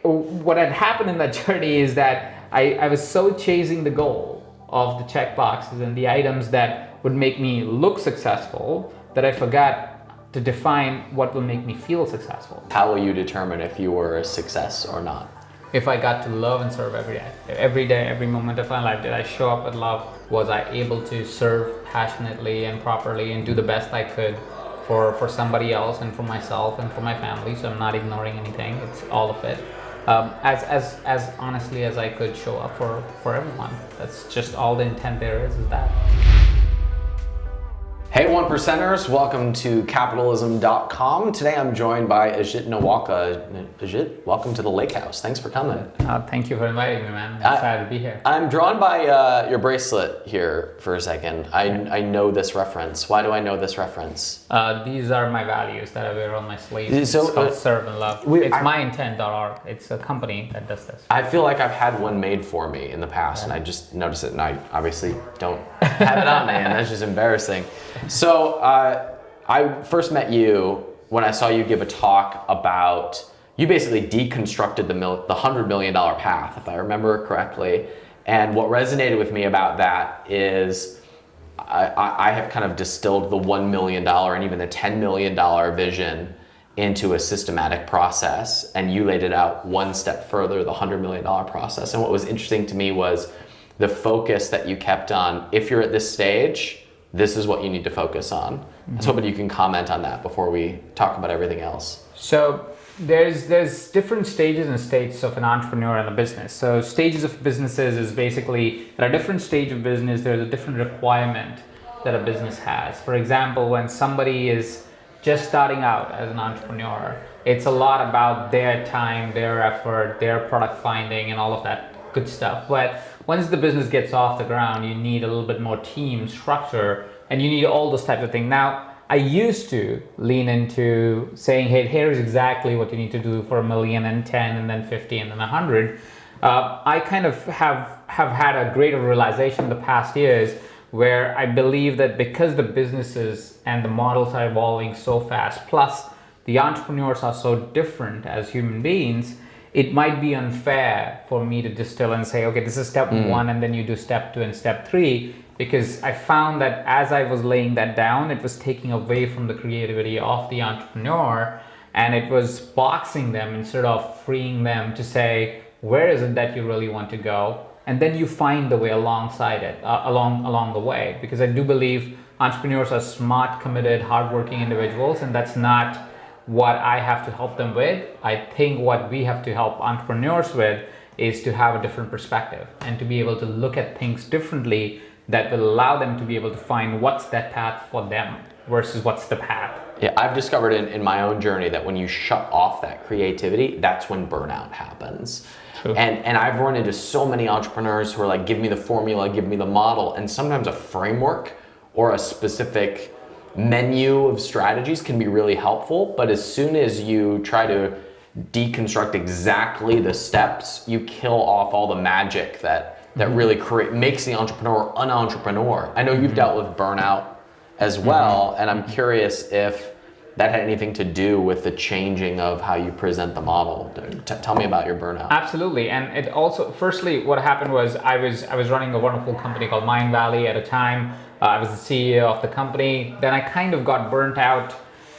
what had happened in that journey is that I was so chasing the goal of the check boxes and the items that would make me look successful that I forgot to define what will make me feel successful. How will you determine if you were a success or not? If I got to love and serve every day, every moment of my life, did I show up with love? Was I able to serve passionately and properly and do the best I could for somebody else and for myself and for my family? So I'm not ignoring anything. It's all of it. As honestly as I could show up for everyone. That's just all the intent there is that. Hey one percenters, welcome to capitalism.com. Today I'm joined by Ajit Nawalkha. Ajit, welcome to the Lake House. Thanks for coming. Thank you for inviting me, man. I'm excited to be here. I'm drawn by your bracelet here for a second. I know this reference. Why do I know this reference? These are my values that I wear on my sleeves. So, it's called Serve and Love. It's myintent.org. It's a company that does this. I feel like I've had one made for me in the past, and I just noticed it, and I obviously don't have it on me, and that's just embarrassing. So I first met you when I saw you give a talk about, you basically deconstructed the $100 million path, if I remember correctly. And what resonated with me about that is I have kind of distilled the $1 million and even the $10 million vision into a systematic process. And you laid it out one step further, the $100 million process. And what was interesting to me was the focus that you kept on, if you're at this stage, this is what you need to focus on. I was hoping you can comment on that before we talk about everything else. So there's different stages and states of an entrepreneur in a business. So stages of businesses is basically, at a different stage of business, there's a different requirement that a business has. For example, when somebody is just starting out as an entrepreneur, it's a lot about their time, their effort, their product finding and all of that good stuff. But once the business gets off the ground, you need a little bit more team structure and you need all those types of things. Now, I used to lean into saying, hey, here's exactly what you need to do for $1 million and 10 and then 50 and then 100. I kind of have had a greater realization in the past years where I believe that because the businesses and the models are evolving so fast, plus the entrepreneurs are so different as human beings, it might be unfair for me to distill and say, okay, this is step one, and then you do step 2 and step 3, because I found that as I was laying that down, it was taking away from the creativity of the entrepreneur, and it was boxing them instead of freeing them to say, where is it that you really want to go? And then you find the way alongside it, along the way, because I do believe entrepreneurs are smart, committed, hardworking individuals, and that's not what I have to help them with. I think what we have to help entrepreneurs with is to have a different perspective and to be able to look at things differently that will allow them to be able to find what's that path for them versus what's the path. Yeah, I've discovered in my own journey that when you shut off that creativity, that's when burnout happens. True. And I've run into so many entrepreneurs who are like, give me the formula, give me the model, and sometimes a framework or a specific menu of strategies can be really helpful, but as soon as you try to deconstruct exactly the steps, you kill off all the magic that really makes the entrepreneur an entrepreneur. I know you've dealt with burnout as well, and I'm curious if that had anything to do with the changing of how you present the model. Tell me about your burnout. Absolutely, and it also, firstly, what happened was I was running a wonderful company called Mind Valley at a time. I was the CEO of the company. Then I kind of got burnt out,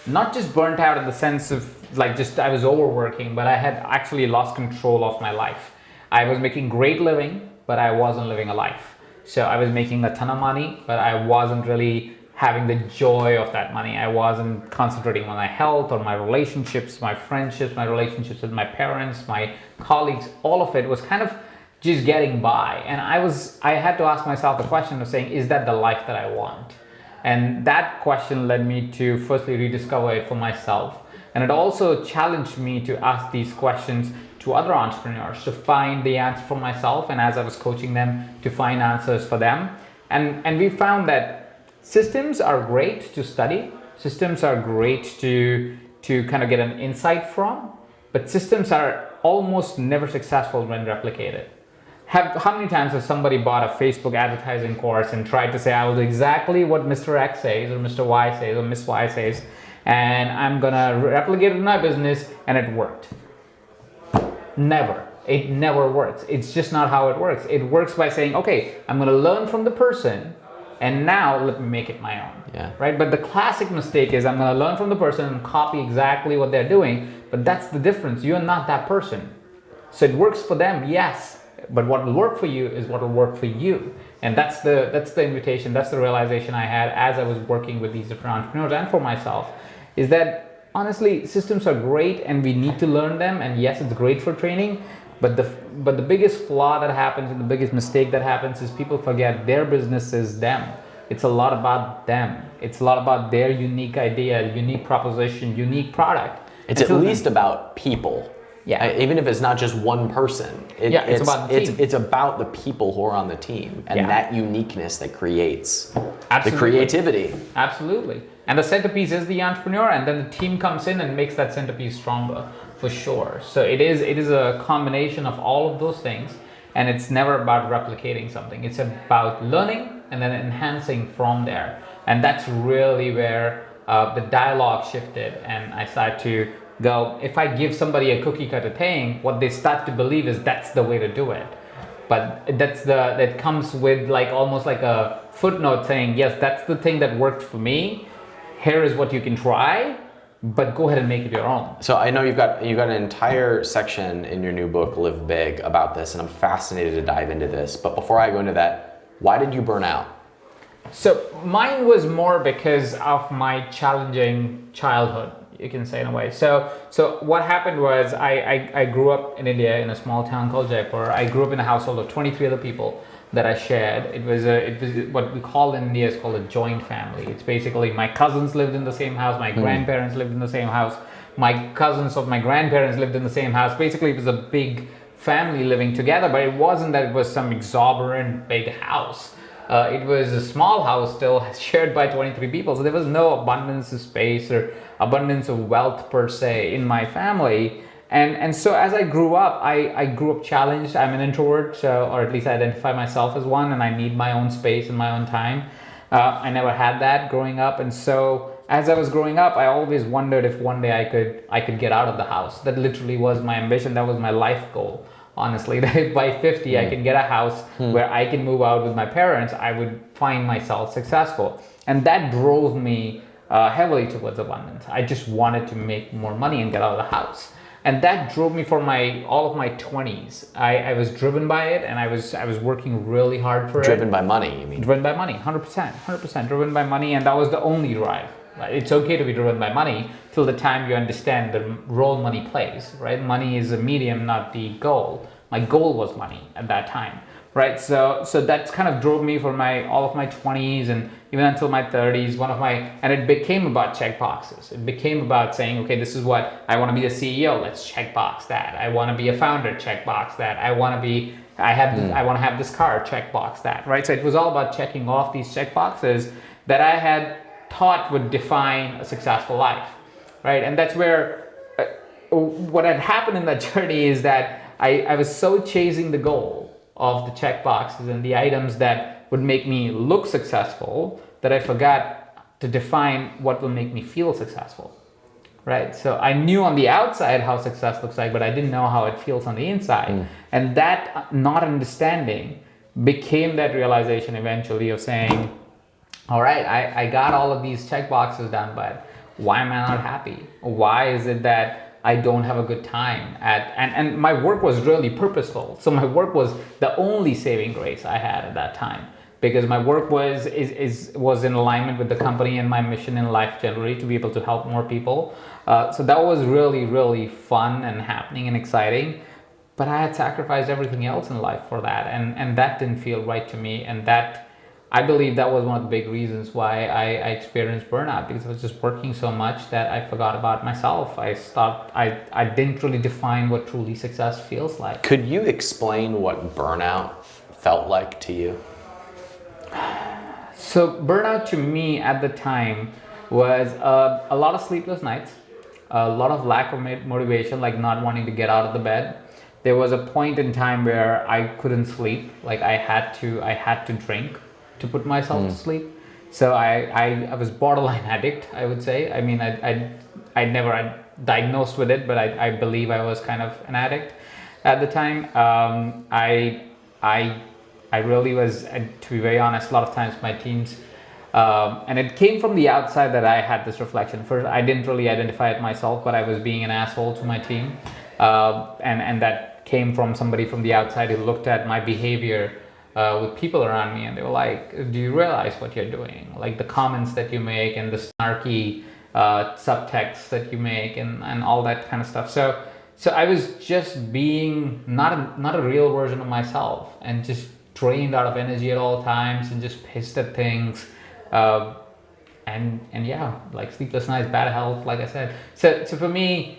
not just burnt out in the sense of like just I was overworking, but I had actually lost control of my life. I was making great living, but I wasn't living a life. So I was making a ton of money, but I wasn't really having the joy of that money. I wasn't concentrating on my health or my relationships, my friendships, my relationships with my parents, my colleagues. All of it was kind of just getting by. And I had to ask myself the question of saying, is that the life that I want? And that question led me to firstly rediscover it for myself. And it also challenged me to ask these questions to other entrepreneurs, to find the answer for myself. And as I was coaching them, to find answers for them. And we found that systems are great to study. Systems are great to kind of get an insight from. But systems are almost never successful when replicated. How many times has somebody bought a Facebook advertising course and tried to say, I will do exactly what Mr. X says or Mr. Y says or Miss Y says, and I'm gonna replicate it in my business, and it worked? Never. It never works. It's just not how it works. It works by saying, okay, I'm going to learn from the person, and now let me make it my own. Yeah. Right? But the classic mistake is I'm going to learn from the person and copy exactly what they're doing, but that's the difference. You're not that person. So it works for them, yes, but what will work for you is what will work for you. And that's the invitation, that's the realization I had as I was working with these different entrepreneurs and for myself, is that honestly, systems are great and we need to learn them, and yes, it's great for training, but the biggest flaw that happens and the biggest mistake that happens is people forget their business is them. It's a lot about them. It's a lot about their unique idea, unique proposition, unique product. It's at least about people. Yeah. Even if it's not just one person. It's about the team. It's about the people who are on the team and that uniqueness that creates the creativity. Absolutely. And the centerpiece is the entrepreneur, and then the team comes in and makes that centerpiece stronger, for sure. So it is a combination of all of those things, and it's never about replicating something. It's about learning and then enhancing from there. And that's really where the dialogue shifted, and I started to go, if I give somebody a cookie cutter thing, what they start to believe is that's the way to do it. But that comes with like almost like a footnote saying, yes, that's the thing that worked for me. Here is what you can try, but go ahead and make it your own. So I know you've got an entire section in your new book, Live Big, about this, and I'm fascinated to dive into this. But before I go into that, why did you burn out? So mine was more because of my challenging childhood, you can say, in a way. So what happened was I grew up in India in a small town called Jaipur. I grew up in a household of 23 other people that I shared. It was what we call in India is called a joint family. It's basically my cousins lived in the same house, my grandparents lived in the same house, my cousins of my grandparents lived in the same house. Basically, it was a big family living together, but it wasn't that it was some exorbitant big house. It was a small house still shared by 23 people. So there was no abundance of space or abundance of wealth per se in my family. And so as I grew up, I grew up challenged. I'm an introvert, or at least I identify myself as one, and I need my own space and my own time. I never had that growing up. And so as I was growing up, I always wondered if one day I could get out of the house. That literally was my ambition. That was my life goal. Honestly, that if by 50 I can get a house where I can move out with my parents, I would find myself successful. And that drove me heavily towards abundance. I just wanted to make more money and get out of the house. And that drove me for all of my 20s. I was driven by it, and I was working really hard for it. Driven by money, you mean? Driven by money, 100% driven by money, and that was the only drive. It's okay to be driven by money till the time you understand the role money plays, right? Money is a medium, not the goal. My goal was money at that time, right? So that's kind of drove me for all of my 20s and even until my 30s. And it became about check boxes. It became about saying, okay, this is what I want to be a CEO. Let's check box that. I want to be a founder. Check box that. I want to have this car. Check box that, right? So it was all about checking off these check boxes that I had thought would define a successful life, right? And that's where what had happened in that journey is that I was so chasing the goal of the check boxes and the items that would make me look successful that I forgot to define what will make me feel successful, right? So I knew on the outside how success looks like, but I didn't know how it feels on the inside. And that not understanding became that realization eventually of saying, all right, I got all of these check boxes done, but why am I not happy? Why is it that I don't have a good time and my work was really purposeful. So my work was the only saving grace I had at that time, because my work was in alignment with the company and my mission in life generally to be able to help more people. So that was really, really fun and happening and exciting. But I had sacrificed everything else in life for that, and that didn't feel right to me, and that I believe that was one of the big reasons why I experienced burnout, because I was just working so much that I forgot about myself. I didn't really define what truly success feels like. Could you explain what burnout felt like to you? So burnout to me at the time was a lot of sleepless nights, a lot of lack of motivation, like not wanting to get out of the bed. There was a point in time where I couldn't sleep, like I had to drink to put myself to sleep. So I was borderline addict, I would say. I mean, I never diagnosed with it, but I believe I was kind of an addict. at the time. I really was, to be very honest, a lot of times my teams, and it came from the outside that I had this reflection. First, I didn't really identify it myself, but I was being an asshole to my team, and that came from somebody from the outside who looked at my behavior with people around me, and they were like, "Do you realize what you're doing? Like the comments that you make and the snarky subtext that you make, and all that kind of stuff." So I was just being not a real version of myself, and just drained out of energy at all times, and just pissed at things, and yeah, like sleepless nights, bad health, like I said. So for me,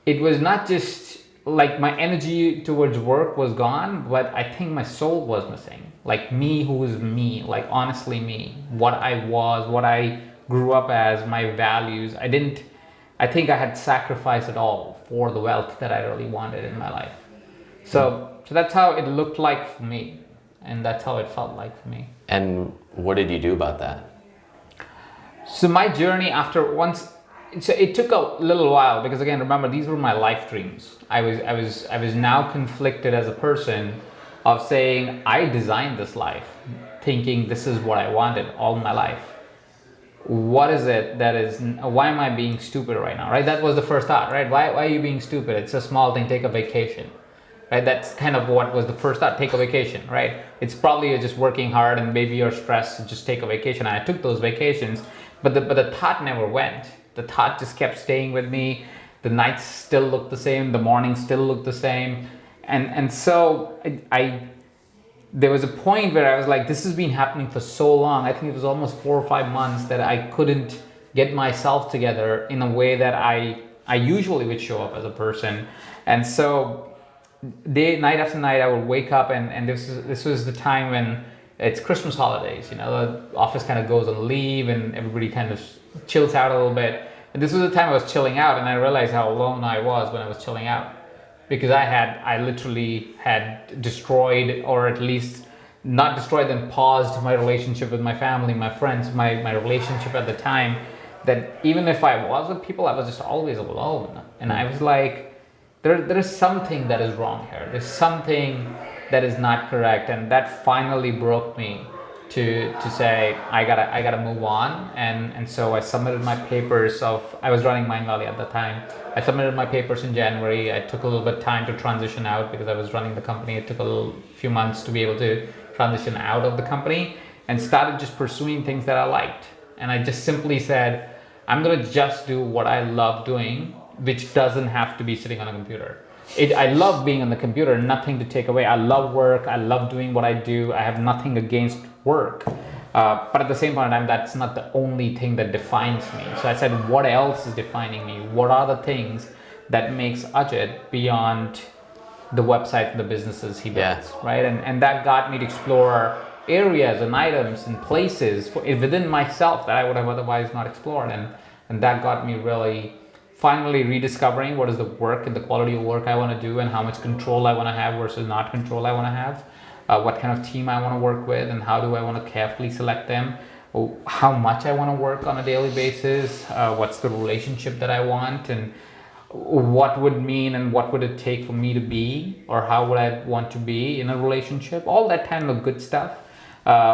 it was not just like my energy towards work was gone, but I think my soul was missing. Like me, who was me, like honestly me, what I was, what I grew up as, my values. I think I had sacrificed it all for the wealth that I really wanted in my life. So that's how it looked like for me, and that's how it felt like for me. And what did you do about that? So my journey so it took a little while, because again, remember, these were my life dreams. I was now conflicted as a person of saying, I designed this life thinking this is what I wanted all my life. What is it that is, why am I being stupid right now, right? That was the first thought, right? Why are you being stupid? It's a small thing, take a vacation, right? That's kind of what was the first thought, take a vacation, right? It's probably you're just working hard and maybe you're stressed, so just take a vacation. And I took those vacations, but the thought never went. The thought just kept staying with me. The nights still looked the same, the mornings still looked the same. And so there was a point where I was like, this has been happening for so long. I think it was almost 4 or 5 months that I couldn't get myself together in a way that I usually would show up as a person. And so night after night, I would wake up, and this was the time when it's Christmas holidays. You know, the office kind of goes on leave and everybody kind of chills out a little bit. And this was the time I was chilling out, and I realized how alone I was when I was chilling out. Because I literally had destroyed, or at least not destroyed, then paused my relationship with my family, my friends, my relationship at the time. That even if I was with people, I was just always alone. And I was like, there is something that is wrong here. There's something that is not correct. And that finally broke me to say, I gotta move on. And so I submitted my papers I was running Mind Valley at the time. I submitted my papers in January. I took a little bit of time to transition out because I was running the company. It took few months to be able to transition out of the company, and started just pursuing things that I liked. And I just simply said, I'm gonna just do what I love doing, which doesn't have to be sitting on a computer. I love being on the computer, nothing to take away. I love work. I love doing what I do. I have nothing against work. But at the same point in time, that's not the only thing that defines me. So I said, what else is defining me? What are the things that makes Ajit beyond the website and the businesses he builds, right? And that got me to explore areas and items and places within myself that I would have otherwise not explored. And that got me really finally rediscovering what is the work and the quality of work I want to do, and how much control I want to have versus not control I want to have. What kind of team I want to work with, and how do I want to carefully select them, how much I want to work on a daily basis, what's the relationship that I want, and what would mean and what would it take for me to be, or how would I want to be in a relationship, all that kind of good stuff,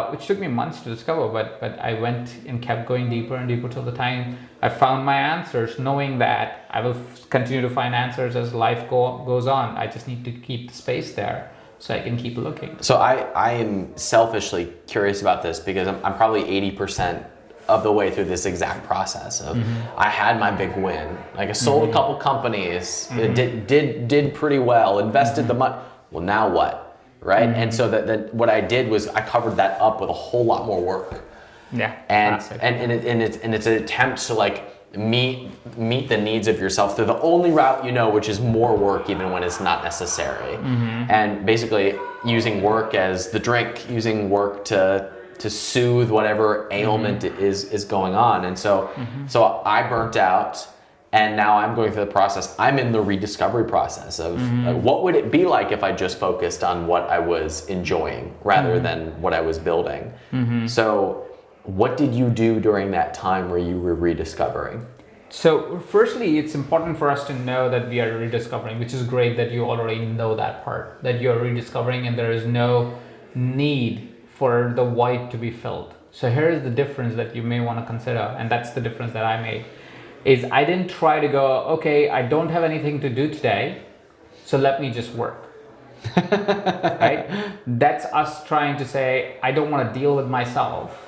which took me months to discover, but I went and kept going deeper and deeper till the time I found my answers, knowing that I will continue to find answers as life goes on. I just need to keep the space there so I can keep looking. So I am selfishly curious about this, because I'm probably 80% of the way through this exact process of I had my big win. Like I sold a couple companies, it did pretty well, invested the money. Well, now what? Right? And so that what I did was I covered that up with a whole lot more work. Yeah. And it's an attempt to like meet the needs of yourself through the only route you know, which is more work even when it's not necessary. And basically using work as the drink, using work to soothe whatever ailment is going on. And so I burnt out, and now I'm going through the process. I'm in the rediscovery process of what would it be like if I just focused on what I was enjoying rather than what I was building. So what did you do during that time where you were rediscovering? So, firstly, it's important for us to know that we are rediscovering, which is great that you already know that part, that you're rediscovering and there is no need for the void to be filled. So, here is the difference that you may want to consider, and that's the difference that I made. Is I didn't try to go, okay, I don't have anything to do today, so let me just work. Right? That's us trying to say, I don't want to deal with myself.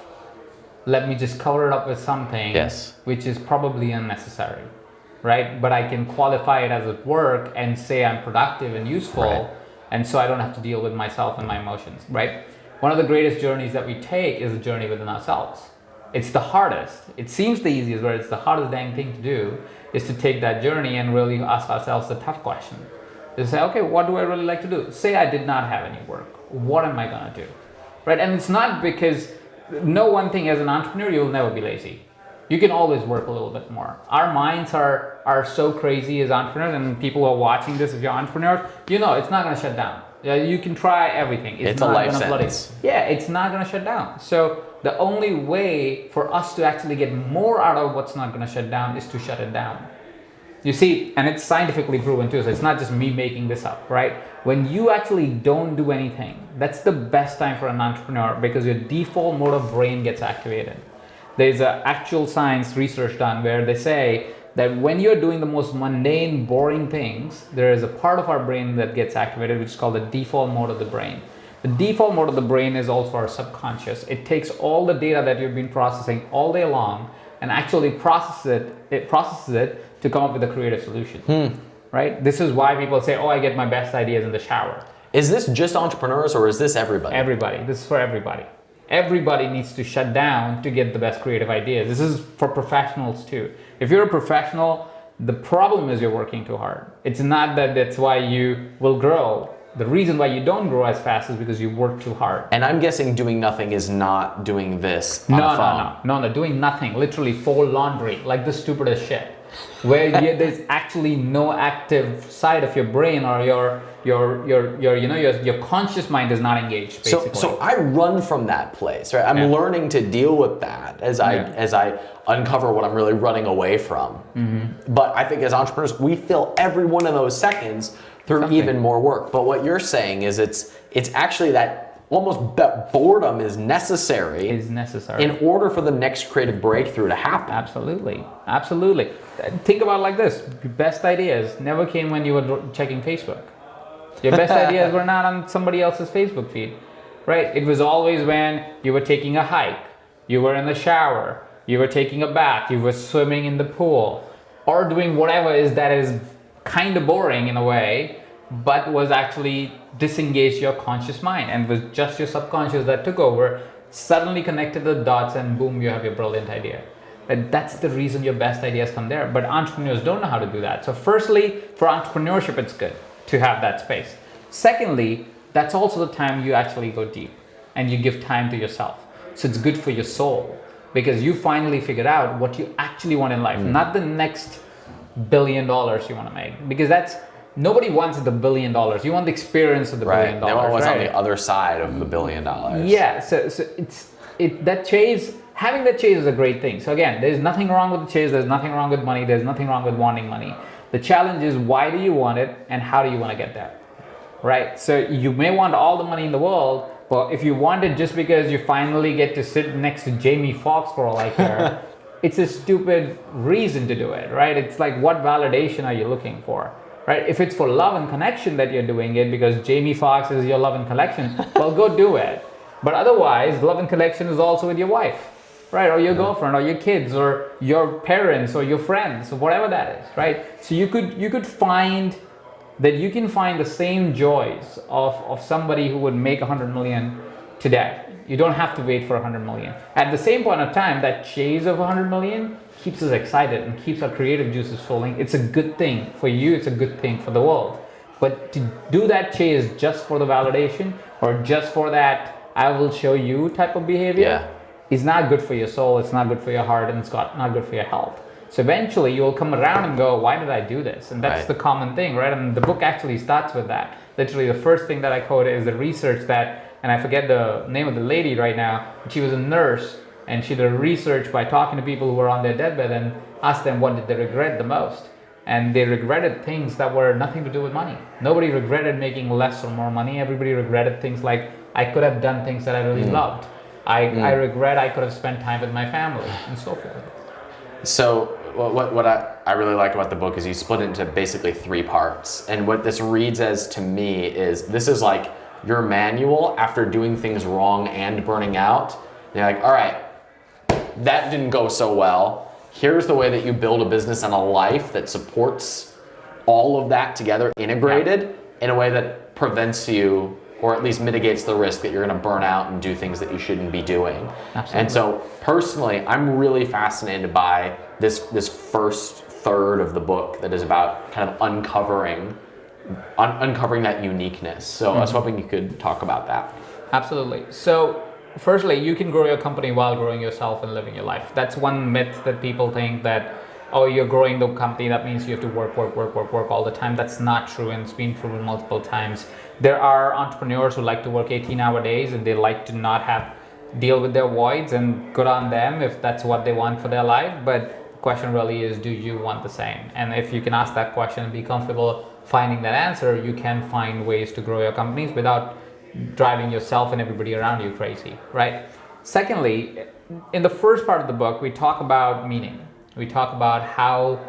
Let me just cover it up with something which is probably unnecessary, right? But I can qualify it as a work and say I'm productive and useful, and so I don't have to deal with myself and my emotions, right? One of the greatest journeys that we take is a journey within ourselves. It's the hardest. It seems the easiest, but it's the hardest dang thing to do is to take that journey and really ask ourselves the tough question. To say, okay, what do I really like to do? Say I did not have any work. What am I gonna do? Right? And it's not because know one thing, as an entrepreneur, you'll never be lazy. You can always work a little bit more. Our minds are so crazy as entrepreneurs, and people who are watching this, if you're entrepreneurs, you know it's not gonna shut down. You can try everything. It's not a life gonna sentence. Yeah, it's not gonna shut down. So the only way for us to actually get more out of what's not gonna shut down is to shut it down. You see, and it's scientifically proven too, so it's not just me making this up, right? When you actually don't do anything, that's the best time for an entrepreneur because your default mode of brain gets activated. There's an actual science research done where they say that when you're doing the most mundane, boring things, there is a part of our brain that gets activated, which is called the default mode of the brain. The default mode of the brain is also our subconscious. It takes all the data that you've been processing all day long and actually processes it to come up with a creative solution, right? This is why people say, oh, I get my best ideas in the shower. Is this just entrepreneurs or is this everybody? Everybody. This is for everybody. Everybody needs to shut down to get the best creative ideas. This is for professionals too. If you're a professional, the problem is you're working too hard. It's not that that's why you will grow. The reason why you don't grow as fast is because you work too hard. And I'm guessing doing nothing is not doing this on a phone. No, doing nothing. Literally fold laundry, like the stupidest shit. Where there's actually no active side of your brain or your conscious mind is not engaged, basically. So I run from that place, right? I'm learning to deal with that as I uncover what I'm really running away from. Mm-hmm. But I think as entrepreneurs, we fill every one of those seconds through even more work. But what you're saying is it's actually that almost boredom is necessary. In order for the next creative breakthrough to happen. Absolutely. Think about it like this. Your best ideas never came when you were checking Facebook. Your best ideas were not on somebody else's Facebook feed, right? It was always when you were taking a hike, you were in the shower, you were taking a bath, you were swimming in the pool, or doing whatever that is kind of boring in a way, but was actually disengaged your conscious mind and was just your subconscious that took over, suddenly connected the dots, and boom, you have your brilliant idea. And that's the reason your best ideas come there. But entrepreneurs don't know how to do that. So firstly, for entrepreneurship, it's good to have that space. Secondly, that's also the time you actually go deep and you give time to yourself. So it's good for your soul because you finally figured out what you actually want in life, not the next $1 billion you want to make, because nobody wants the $1 billion. You want the experience of the $1 billion. They want what's on the other side of the $1 billion. Yeah. So that chase. Having that chase is a great thing. So again, there's nothing wrong with the chase. There's nothing wrong with money. There's nothing wrong with wanting money. The challenge is, why do you want it and how do you want to get there, right? So you may want all the money in the world, but if you want it just because you finally get to sit next to Jamie Foxx for all I care, it's a stupid reason to do it, right? It's like, what validation are you looking for, right? If it's for love and connection that you're doing it because Jamie Foxx is your love and connection, well, go do it. But otherwise, love and connection is also with your wife, right? Or your girlfriend, or your kids, or your parents, or your friends, or whatever that is, right? So you could find that you can find the same joys of somebody who would make 100 million today. You don't have to wait for 100 million. At the same point of time, that chase of 100 million keeps us excited and keeps our creative juices flowing. It's a good thing for you. It's a good thing for the world. But to do that chase just for the validation or just for that I will show you type of behavior is not good for your soul. It's not good for your heart, and it's not good for your health. So eventually you will come around and go, why did I do this? And that's the common thing, right? And the book actually starts with that. Literally the first thing that I quote is the research that, and I forget the name of the lady right now, but she was a nurse and she did research by talking to people who were on their deathbed and asked them what did they regret the most. And they regretted things that were nothing to do with money. Nobody regretted making less or more money. Everybody regretted things like, I could have done things that I really loved. I regret I could have spent time with my family, and so forth. So what I really like about the book is you split it into basically 3 parts. And what this reads as to me is, this is like your manual after doing things wrong and burning out. And you're like, all right, that didn't go so well. Here's the way that you build a business and a life that supports all of that together, integrated in a way that prevents you, or at least mitigates the risk that you're going to burn out and do things that you shouldn't be doing. Absolutely. And so personally, I'm really fascinated by this first third of the book that is about kind of uncovering that uniqueness. So I was hoping you could talk about that. Absolutely. So firstly, you can grow your company while growing yourself and living your life. That's one myth that people think that, oh, you're growing the company, that means you have to work all the time. That's not true, and it's been proven multiple times. There are entrepreneurs who like to work 18-hour days, and they like to not have deal with their voids, and good on them if that's what they want for their life. But the question really is, do you want the same? And if you can ask that question and be comfortable finding that answer, you can find ways to grow your companies without driving yourself and everybody around you crazy, right? Secondly, in the first part of the book, we talk about meaning. We talk about how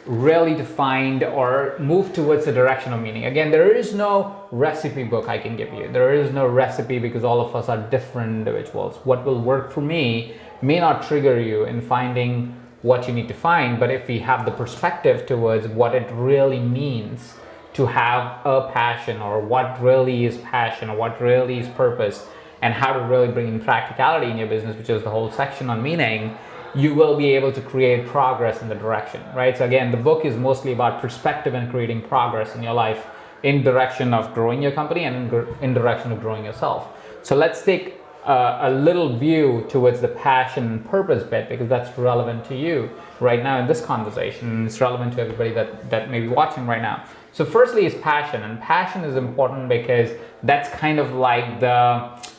really to find or move towards the direction of meaning. Again, there is no recipe book I can give you. There is no recipe because all of us are different individuals. What will work for me may not trigger you in finding what you need to find, but if we have the perspective towards what it really means to have a passion, or what really is passion, or what really is purpose, and how to really bring in practicality in your business, which is the whole section on meaning, you will be able to create progress in the direction, right? So again, the book is mostly about perspective and creating progress in your life in direction of growing your company and in direction of growing yourself. So let's take a little view towards the passion and purpose bit, because that's relevant to you right now in this conversation, and it's relevant to everybody that may be watching right now. So firstly is passion, and passion is important because that's kind of like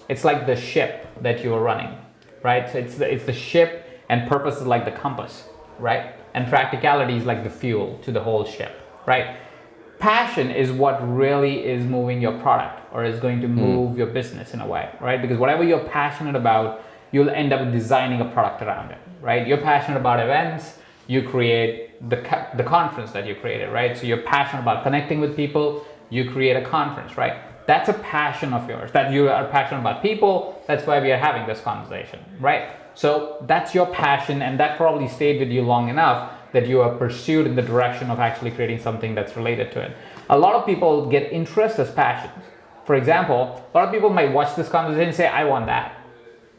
it's like the ship that you're running, right? So it's the ship, and purpose is like the compass, right? And practicality is like the fuel to the whole ship, right? Passion is what really is moving your product, or is going to move your business in a way, right? Because whatever you're passionate about, you'll end up designing a product around it, right? You're passionate about events, you create the conference that you created, right? So you're passionate about connecting with people, you create a conference, right? That's a passion of yours, that you are passionate about people. That's why we are having this conversation, right? So that's your passion, and that probably stayed with you long enough that you are pursued in the direction of actually creating something that's related to it. A lot of people get interest as passions. For example, a lot of people might watch this conversation and say, I want that,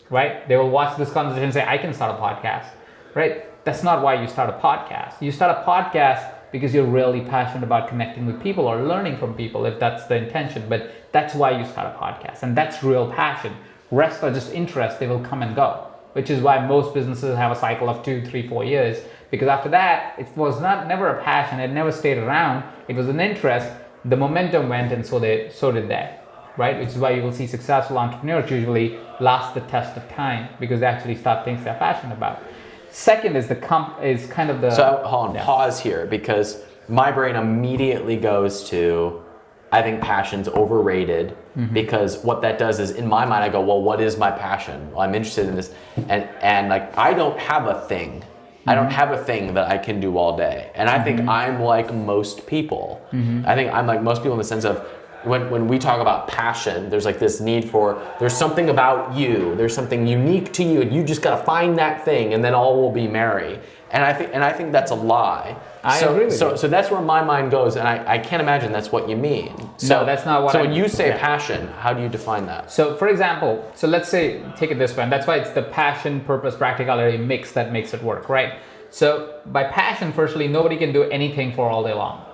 right? They will watch this conversation and say, I can start a podcast, right? That's not why you start a podcast. You start a podcast because you're really passionate about connecting with people or learning from people, if that's the intention. But that's why you start a podcast, and that's real passion. Rest are just interests, they will come and go, which is why most businesses have a cycle of 2, 3, 4 years, because after that, it was never a passion, it never stayed around, it was an interest, the momentum went, and so did they, right? Which is why you will see successful entrepreneurs usually last the test of time, because they actually start things they're passionate about. Second is kind of the... So hold on, pause here, because my brain immediately goes to, I think passion's overrated, because what that does is, in my mind, I go, well, what is my passion? Well, I'm interested in this, and like, I don't have a thing. I don't have a thing that I can do all day. And I think I'm like most people. I think I'm like most people in the sense of, when we talk about passion, there's like this need for, there's something about you, there's something unique to you, and you just gotta find that thing, and then all will be merry. And I think that's a lie. I agree with you. So that's where my mind goes, and I can't imagine that's what you mean. So no, that's not what. So when you say passion, how do you define that? So for example, so let's say, take it this way, and that's why it's the passion, purpose, practicality mix that makes it work, right? So by passion, firstly, nobody can do anything for all day long,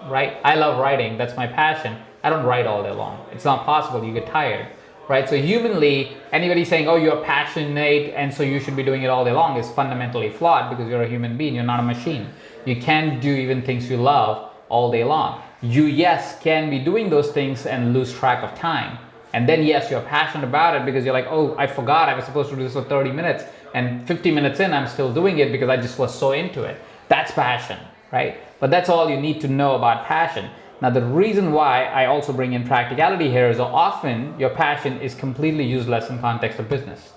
right? I love writing, that's my passion. I don't write all day long. It's not possible, you get tired, right? So humanly, anybody saying, oh, you're passionate and so you should be doing it all day long is fundamentally flawed, because you're a human being, you're not a machine. You can't do even things you love all day long. You, yes, can be doing those things and lose track of time. And then yes, you're passionate about it because you're like, oh, I forgot I was supposed to do this for 30 minutes. and 50 minutes in, I'm still doing it because I just was so into it. That's passion, right? But that's all you need to know about passion. Now, the reason why I also bring in practicality here is often your passion is completely useless in context of business,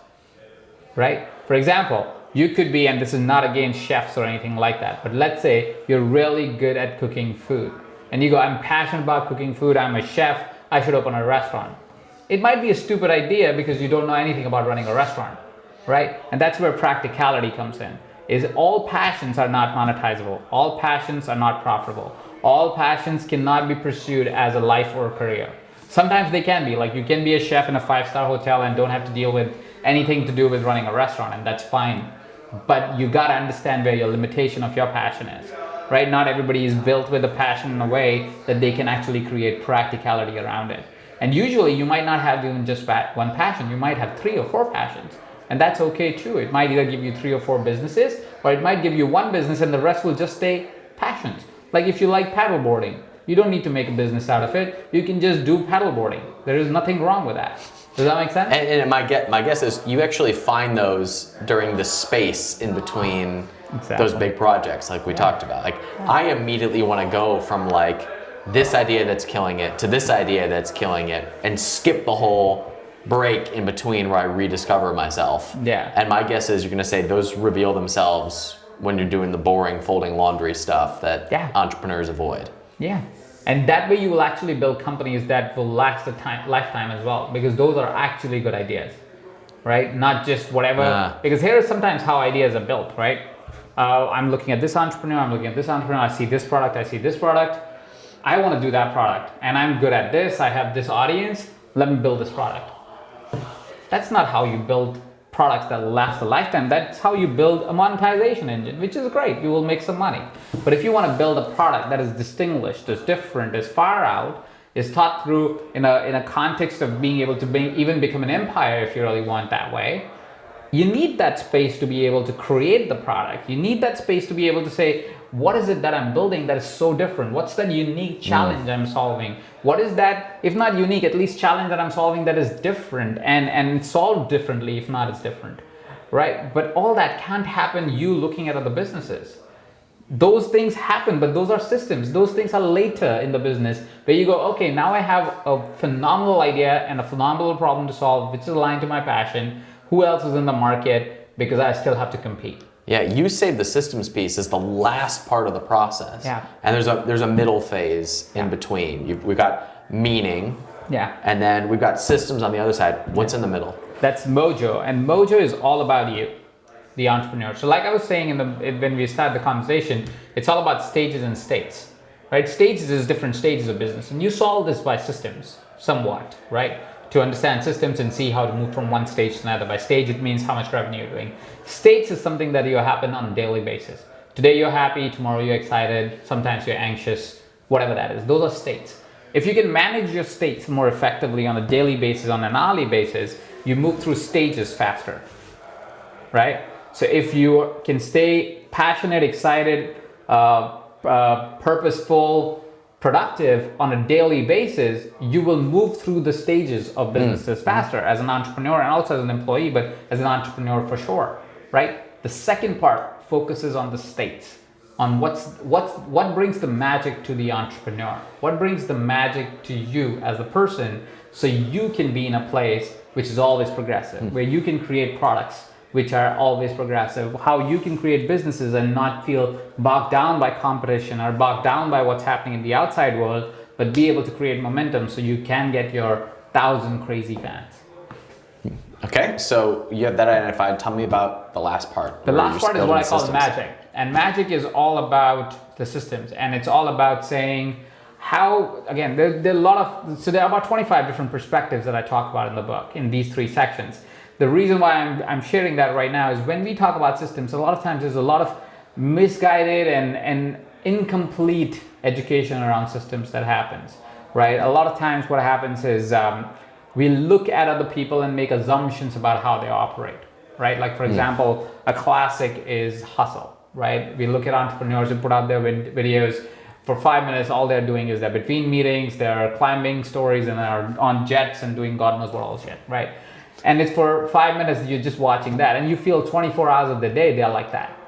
right? For example, you could be, and this is not against chefs or anything like that, but let's say you're really good at cooking food and you go, I'm passionate about cooking food, I'm a chef, I should open a restaurant. It might be a stupid idea because you don't know anything about running a restaurant, right? And that's where practicality comes in, is all passions are not monetizable. All passions are not profitable. All passions cannot be pursued as a life or a career. Sometimes they can be, like you can be a chef in a 5-star hotel and don't have to deal with anything to do with running a restaurant, and that's fine. But you gotta understand where your limitation of your passion is, right? Not everybody is built with a passion in a way that they can actually create practicality around it. And usually you might not have even just one passion, you might have 3 or 4 passions. And that's okay too. It might either give you 3 or 4 businesses, or it might give you one business and the rest will just stay passions. Like if you like paddleboarding, you don't need to make a business out of it. You can just do paddleboarding. There is nothing wrong with that. Does that make sense? And my guess is you actually find those during the space in between those big projects like we talked about. Like I immediately want to go from like this idea that's killing it to this idea that's killing it and skip the whole break in between where I rediscover myself. Yeah. And my guess is you're going to say those reveal themselves when you're doing the boring folding laundry stuff that entrepreneurs avoid. Yeah. And that way you will actually build companies that will last a lifetime as well, because those are actually good ideas, right? Not just whatever, because here is sometimes how ideas are built, right? I'm looking at this entrepreneur, I'm looking at this entrepreneur, I see this product, I see this product. I want to do that product and I'm good at this, I have this audience, let me build this product. That's not how you build products that last a lifetime. That's how you build a monetization engine, which is great. You will make some money. But if you want to build a product that is distinguished, is different, is far out, is thought through in a context of being able to even become an empire if you really want that way, you need that space to be able to create the product. You need that space to be able to say, what is it that I'm building that is so different? What's that unique challenge I'm solving? What is that, if not unique, at least challenge that I'm solving that is different and solved differently, if not it's different, right? But all that can't happen you looking at other businesses. Those things happen, but those are systems. Those things are later in the business where you go, okay, now I have a phenomenal idea and a phenomenal problem to solve, which is aligned to my passion. Who else is in the market? Because I still have to compete. Yeah, you say the systems piece is the last part of the process. Yeah. And there's a middle phase in between. We've got meaning. Yeah. And then we've got systems on the other side. What's in the middle? That's Mojo. And Mojo is all about you, the entrepreneur. So like I was saying when we started the conversation, it's all about stages and states, right? Stages is different stages of business. And you solve this by systems somewhat, right? To understand systems and see how to move from one stage to another. By stage, it means how much revenue you're doing. States is something that you happen on a daily basis. Today you're happy, tomorrow you're excited, sometimes you're anxious, whatever that is. Those are states. If you can manage your states more effectively on a daily basis, on an hourly basis, you move through stages faster, right? So if you can stay passionate, excited, purposeful, productive on a daily basis, you will move through the stages of businesses faster as an entrepreneur and also as an employee, but as an entrepreneur for sure, right? The second part focuses on the states, on what brings the magic to the entrepreneur, what brings the magic to you as a person, so you can be in a place which is always progressive, where you can create products which are always progressive, how you can create businesses and not feel bogged down by competition or bogged down by what's happening in the outside world, but be able to create momentum so you can get your 1,000 crazy fans. Okay, so you have that identified. Tell me about the last part. The last part is what I call magic. And magic is all about the systems. And it's all about saying how, again, there are about 25 different perspectives that I talk about in the book in these 3 sections. The reason why I'm sharing that right now is when we talk about systems, a lot of times there's a lot of misguided and incomplete education around systems that happens, right? A lot of times what happens is we look at other people and make assumptions about how they operate, right? Like for example, a classic is hustle, right? We look at entrepreneurs who put out their videos for 5 minutes, all they're doing is they're between meetings, they're climbing stories and they're on jets and doing God knows what all shit, right? and it's for 5 minutes you're just watching that, and you feel 24 hours of the day they're like that.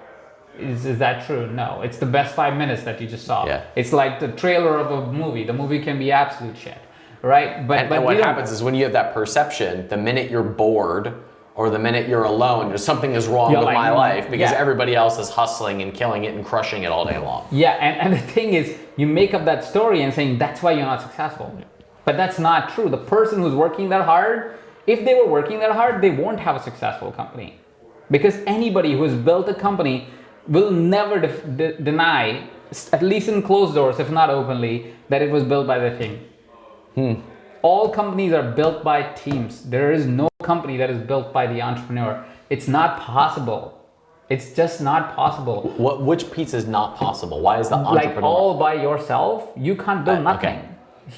Is that true? No, it's the best 5 minutes that you just saw. Yeah. It's like the trailer of a movie. The movie can be absolute shit, right? But what happens is when you have that perception, the minute you're bored or the minute you're alone, there's something is wrong with my life because everybody else is hustling and killing it and crushing it all day long. Yeah, and the thing is, you make up that story and saying that's why you're not successful. But that's not true. The person who's working that hard, if they were working that hard, they won't have a successful company. Because anybody who has built a company will never deny, at least in closed doors, if not openly, that it was built by the team. All companies are built by teams. There is no company that is built by the entrepreneur. It's not possible. It's just not possible. Which piece is not possible? Why is the entrepreneur? Like all by yourself, you can't build nothing. Okay.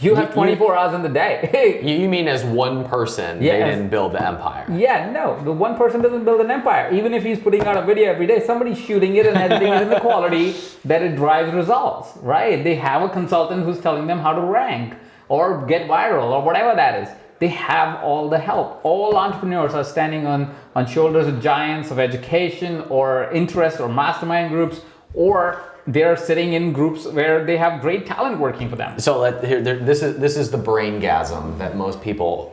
You have 24 hours in the day. You mean as one person, they didn't build the empire? Yeah, no. The one person doesn't build an empire. Even if he's putting out a video every day, somebody's shooting it and editing it in the quality that it drives results, right? They have a consultant who's telling them how to rank or get viral or whatever that is. They have all the help. All entrepreneurs are standing on shoulders of giants of education or interest or mastermind groups, or they're sitting in groups where they have great talent working for them. So this is the braingasm that most people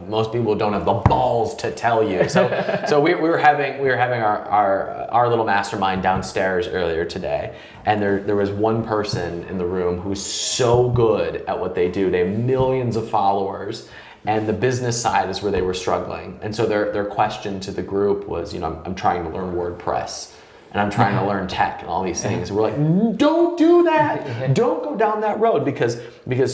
don't have the balls to tell you. So we were having our little mastermind downstairs earlier today, and there was one person in the room who's so good at what they do. They have millions of followers, and the business side is where they were struggling. And so their question to the group was, I'm trying to learn WordPress. And I'm trying to learn tech and all these things. And we're like, don't do that. Don't go down that road because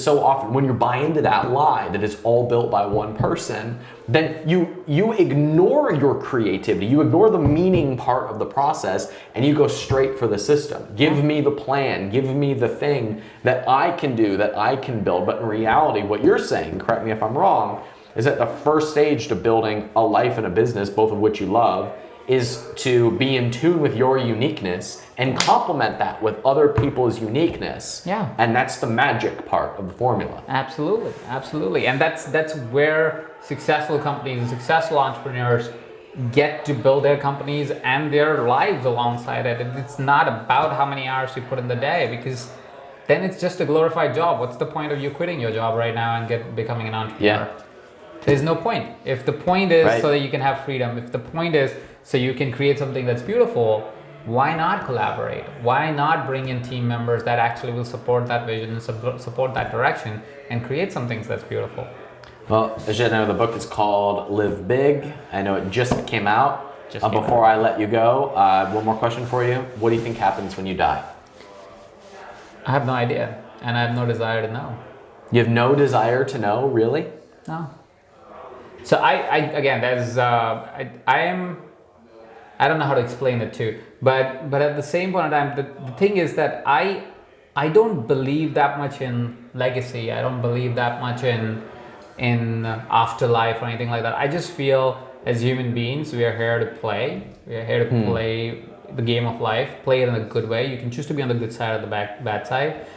so often when you buy into that lie that it's all built by one person, then you ignore your creativity. You ignore the meaning part of the process and you go straight for the system. Give me the plan. Give me the thing that I can do, that I can build. But in reality, what you're saying, correct me if I'm wrong, is that the first stage to building a life and a business, both of which you love, is to be in tune with your uniqueness and complement that with other people's uniqueness. Yeah. And that's the magic part of the formula. Absolutely, absolutely. And that's where successful companies and successful entrepreneurs get to build their companies and their lives alongside it. And it's not about how many hours you put in the day, because then it's just a glorified job. What's the point of you quitting your job right now and becoming an entrepreneur? Yeah. There's no point. If the point is so that you can have freedom, if the point is so you can create something that's beautiful, why not collaborate? Why not bring in team members that actually will support that vision and support that direction and create something that's beautiful? Well, Ajit, I know the book is called Live Big. I know it just came out. Before I let you go, one more question for you. What do you think happens when you die? I have no idea, and I have no desire to know. You have no desire to know, really? No. So I don't know how to explain it too, but at the same point in time, the thing is that I don't believe that much in legacy. I don't believe that much in afterlife or anything like that. I just feel as human beings, we are here to play. We are here to play the game of life, play it in a good way. You can choose to be on the good side or the bad side.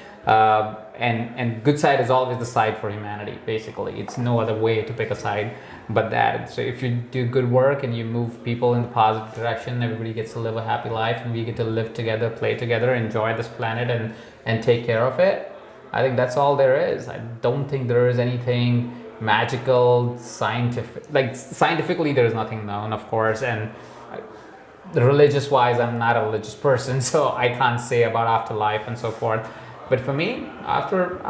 And good side is always the side for humanity, basically. It's no other way to pick a side but that. So if you do good work and you move people in the positive direction, everybody gets to live a happy life and we get to live together, play together, enjoy this planet and take care of it. I think that's all there is. I don't think there is anything magical, scientific. Like scientifically, there is nothing known, of course, and religious wise, I'm not a religious person, so I can't say about afterlife and so forth. But for me, after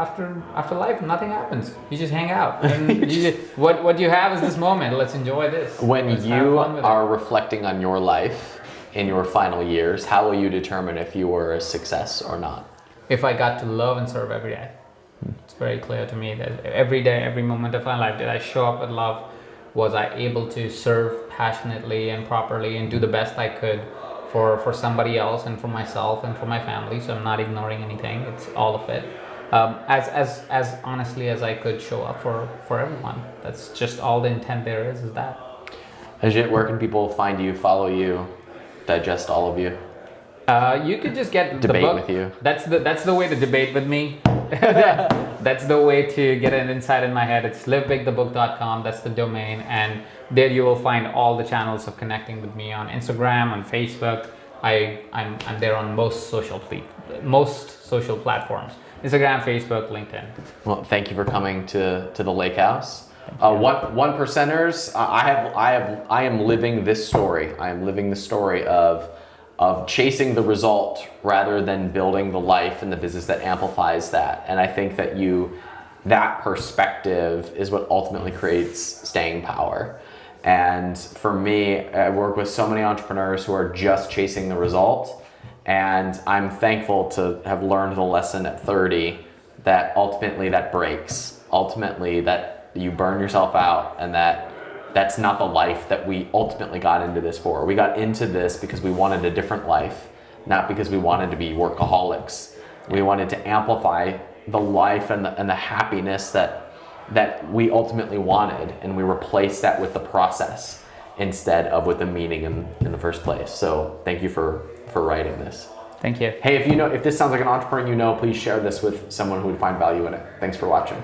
life, nothing happens. You just hang out. And what you have is this moment. Let's enjoy this. When you are reflecting on your life in your final years, how will you determine if you were a success or not? If I got to love and serve every day. It's very clear to me that every day, every moment of my life, did I show up with love? Was I able to serve passionately and properly and do the best I could for somebody else and for myself and for my family? So I'm not ignoring anything. It's all of it. As honestly as I could show up for everyone. That's just all the intent there is that. Ajit, where can people find you, follow you, digest all of you? You could just get debate the book. With you. That's the way to debate with me. that's the way to get an insight in my head. It's livebigthebook.com. That's the domain, and there you will find all the channels of connecting with me on Instagram, on Facebook. I'm there on most social platforms: Instagram, Facebook, LinkedIn. Well, thank you for coming to the lake house. One percenters. I am living this story. I am living the story of chasing the result rather than building the life and the business that amplifies that. And I think that that perspective is what ultimately creates staying power. And for me, I work with so many entrepreneurs who are just chasing the result. And I'm thankful to have learned the lesson at 30 that ultimately that breaks. Ultimately that you burn yourself out, and that's not the life that we ultimately got into this for. We got into this because we wanted a different life, not because we wanted to be workaholics. We wanted to amplify the life and the happiness that we ultimately wanted, and we replaced that with the process instead of with the meaning in the first place. So thank you for writing this. Thank you. Hey, if this sounds like an entrepreneur please share this with someone who would find value in it. Thanks for watching.